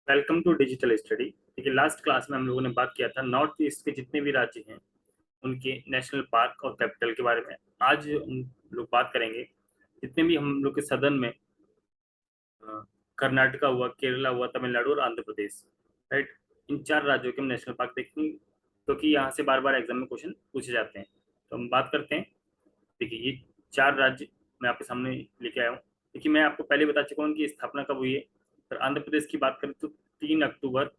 Welcome to digital study. देखिए, last class में हम लोगों ने बात किया था नॉर्थ ईस्ट के जितने भी राज्य हैं उनके नेशनल पार्क और कैपिटल के बारे में। आज हम लोग बात करेंगे जितने भी हम लोग के सदन में कर्नाटका हुआ, केरला हुआ, तमिलनाडु और आंध्र प्रदेश, राइट। इन चार राज्यों के हम नेशनल पार्क देखेंगे क्योंकि यहाँ से बार बार एग्जाम में क्वेश्चन पूछे जाते हैं। तो हम बात करते हैं। देखिए, ये चार राज्य मैं आपके सामने लेके आया हूँ। देखिए, मैं आपको पहले बता चुका हूँ कि स्थापना कब हुई है। तो आंध्र प्रदेश की बात करें तो 3 अक्टूबर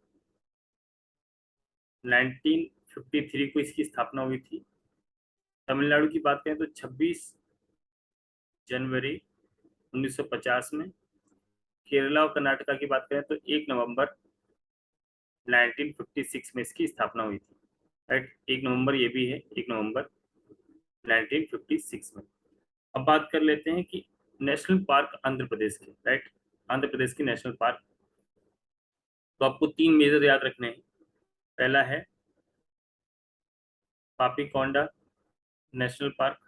1953 को इसकी स्थापना हुई थी। तमिलनाडु की बात करें तो 26 जनवरी 1950 में। केरला और कर्नाटका की बात करें तो 1 नवंबर 1956 में इसकी स्थापना हुई थी, राइट। 1 नवंबर ये भी है, 1 नवंबर 1956 में। अब बात कर लेते हैं कि नेशनल पार्क आंध्र प्रदेश के, राइट। आंध्र प्रदेश के नेशनल पार्क, तो आपको तीन मेजर याद रखने हैं। पहला है पापीकोंडा नेशनल पार्क,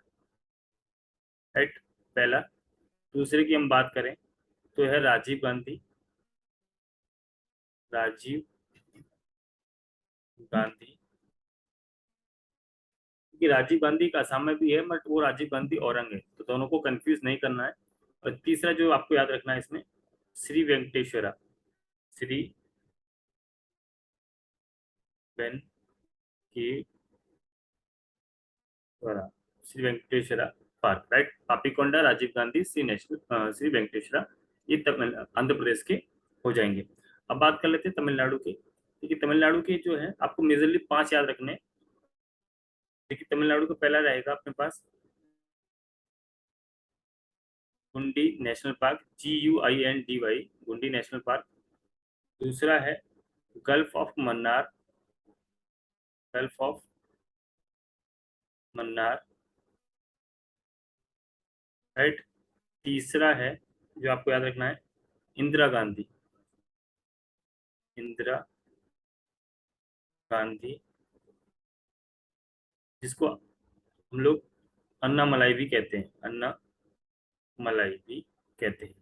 राइट, पहला। दूसरे की हम बात करें तो है राजीव गांधी। कि राजीव गांधी का असम में भी है बट वो राजीव गांधी औरंग है, तो दोनों को कंफ्यूज नहीं करना है। और तीसरा जो आपको याद रखना है इसमें, श्री वेंकटेश्वरा, श्री वेंकटेश्वरा, श्री वेंकटेश्वरा पार्क, राइट। पापीकोंडा, राजीव गांधी, श्री वेंकटेश्वरा, ये तमिल आंध्र प्रदेश के हो जाएंगे। अब बात कर लेते हैं तमिलनाडु के। देखिए, तमिलनाडु के जो है आपको मेजरली 5 याद रखने हैं। देखिए, तमिलनाडु का पहला रहेगा अपने पास गुंडी नेशनल पार्क, GUINDY, गुंडी नेशनल पार्क। दूसरा है gulf of Mannar, gulf of Mannar, right. तीसरा है जो आपको याद रखना है इंदिरा गांधी, इंदिरा गांधी, जिसको हम लोग अन्ना मलाई भी कहते हैं, अन्ना मलाई भी कहते हैं,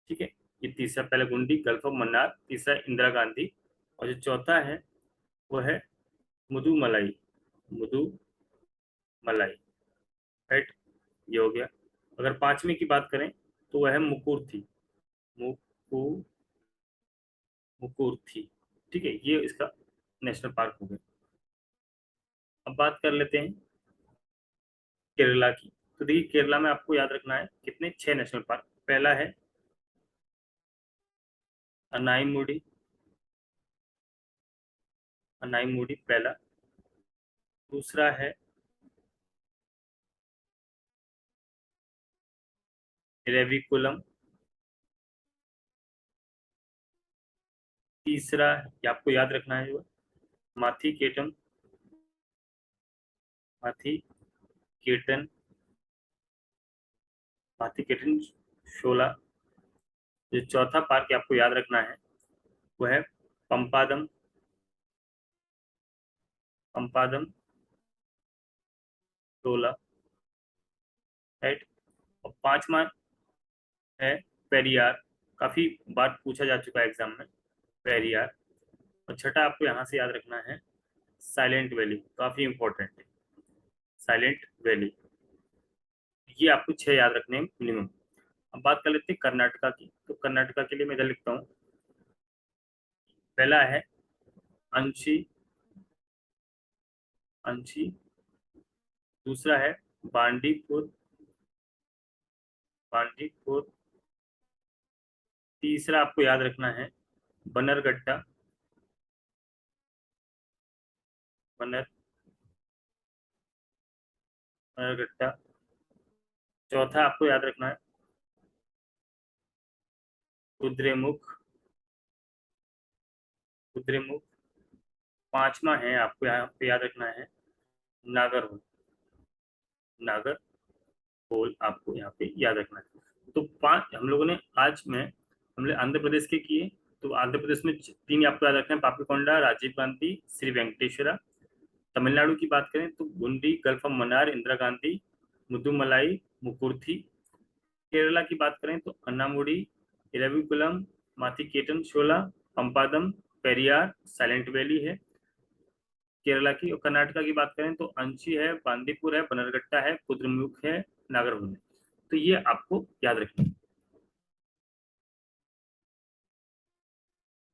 ठीक है। ये तीसरा, पहले गुंडी, गल्फ ऑफ मन्नार, तीसरा इंदिरा गांधी, और जो चौथा है वो है मुदु मलाई, मुदु मलाई, राइट। ये हो गया। अगर पांचवी की बात करें तो वह है मुकुर्थी, मुकु मुकुर्थी, ठीक है। ये इसका नेशनल पार्क हो गया। अब बात कर लेते हैं केरला की। तो देखिए, केरला में आपको याद रखना है कितने, 6 नेशनल पार्क। पहला है अनाईमुडी, अनाईमुडी पहला। दूसरा है रेविकुलम। तीसरा ये आपको याद रखना है जो माथी केटम, माथी केटन, माथी केटन शोला। जो चौथा पार्क आपको याद रखना है वो है पंपादम, पंपादम शोला, राइट। और पांचवा है पेरियार, काफी बार पूछा जा चुका है एग्जाम में, पेरियार। और छठा आपको यहाँ से याद रखना है साइलेंट वैली, काफी इंपॉर्टेंट है, साइलेंट वैली। ये आपको 6 याद रखने हैं मिनिमम। अब बात कर लेते हैं कर्नाटका की। तो कर्नाटका के लिए मैं इधर लिखता हूँ। पहला है अंशी, अंशी। दूसरा है बांडीपुर, बांडीपुर। तीसरा आपको याद रखना है बनरगट्टा, बनर बनरगट्टा। चौथा आपको याद रखना है कुद्रेमुख, कुद्रेमुख। पांचवा है आपको यहाँ पे याद रखना है नागरहोल, नागर होल आपको यहाँ पे याद रखना है। तो 5 हम लोगों ने आज में हमने आंध्र प्रदेश के किए। तो आंध्र प्रदेश में 3 आपको याद रखना है, पापीकोंडा, राजीव गांधी, श्री वेंकटेश्वरा। तमिलनाडु की बात करें तो गुंडी, गल्फ ऑफ मन्नार, इंदिरा गांधी, मुदुमलाई, मुकुर्थी। केरला की बात करें तो अन्नामुडी, इरविकुलम, माथी केटन शोला। पंपादम, पेरियार, साइलेंट वैली है केरला की। और कर्नाटका की बात करें तो अंशी है, बांदीपुर है, बनरघट्टा है, कुद्रेमुख है, नागरहोल है। तो ये आपको याद रखना है।